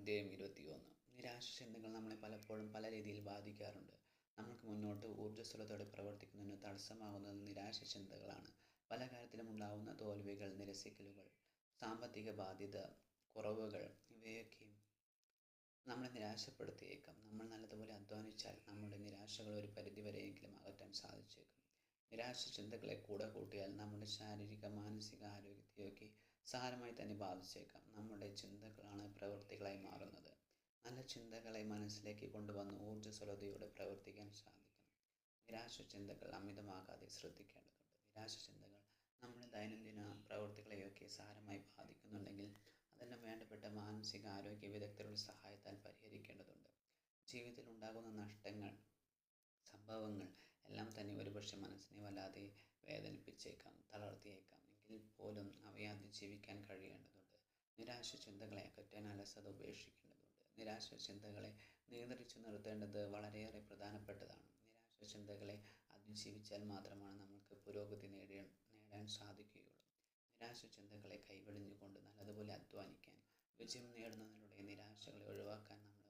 അധ്യായം 21. നിരാശ ചിന്തകൾ നമ്മളെ പലപ്പോഴും പല രീതിയിൽ ബാധിക്കാറുണ്ട്. നമുക്ക് മുന്നോട്ട് ഊർജ്ജസ്വലതയോടെ പ്രവർത്തിക്കുന്നതിന് തടസ്സമാകുന്നത് നിരാശ ചിന്തകളാണ്. പല കാര്യത്തിലും ഉണ്ടാകുന്ന തോൽവികൾ, നിരസിക്കലുകൾ, സാമ്പത്തിക ബാധ്യത, കുറവുകൾ ഇവയൊക്കെ നമ്മളെ നിരാശപ്പെടുത്തിയേക്കാം. നമ്മൾ നല്ലതുപോലെ അധ്വാനിച്ചാൽ നമ്മുടെ നിരാശകൾ ഒരു പരിധിവരെയെങ്കിലും അകറ്റാൻ സാധിച്ചേക്കും. നിരാശ ചിന്തകളെ കൂടെ കൂട്ടിയാൽ നമ്മുടെ ശാരീരിക മാനസിക ആരോഗ്യത്തെയൊക്കെ സാരമായി തന്നെ ബാധിച്ചേക്കാം. നമ്മുടെ ചിന്തകളാണ് പ്രവൃത്തികളായി മാറുന്നത്. നല്ല ചിന്തകളെ മനസ്സിലേക്ക് കൊണ്ടുവന്ന് ഊർജ്ജസ്വലതയോടെ പ്രവർത്തിക്കാൻ സാധിക്കണം. നിരാശ ചിന്തകൾ അമിതമാകാതെ ശ്രദ്ധിക്കേണ്ടതുണ്ട്. നിരാശ ചിന്തകൾ നമ്മുടെ ദൈനംദിന പ്രവൃത്തികളെയൊക്കെ സാരമായി ബാധിക്കുന്നുണ്ടെങ്കിൽ അതെല്ലാം വേണ്ടപ്പെട്ട മാനസിക ആരോഗ്യ വിദഗ്ധരുടെ സഹായത്താൽ പരിഹരിക്കേണ്ടതുണ്ട്. ജീവിതത്തിൽ ഉണ്ടാകുന്ന നഷ്ടങ്ങൾ, സംഭവങ്ങൾ എല്ലാം തന്നെ ഒരുപക്ഷെ മനസ്സിനെ വല്ലാതെ വേദനിപ്പിച്ചേക്കാം, തളർത്തിയേക്കാം. എങ്കിൽ പോലും അവയെ അതിജീവിക്കാൻ കഴിയേണ്ടതുണ്ട്. നിരാശ ചിന്തകളെ അകറ്റാൻ അലസത ഉപേക്ഷിക്കേണ്ടതുണ്ട്. നിരാശ ചിന്തകളെ നിയന്ത്രിച്ചു നിർത്തേണ്ടത് വളരെയേറെ പ്രധാനപ്പെട്ടതാണ്. നിരാശ ചിന്തകളെ അതിജീവിച്ചാൽ മാത്രമാണ് നമുക്ക് പുരോഗതി നേടാൻ സാധിക്കുകയുള്ളൂ. നിരാശ ചിന്തകളെ കൈവെടിഞ്ഞുകൊണ്ട് നല്ലതുപോലെ അധ്വാനിക്കാൻ, വിജയം നേടുന്നതിലൂടെ നിരാശകളെ ഒഴിവാക്കാൻ നമ്മൾ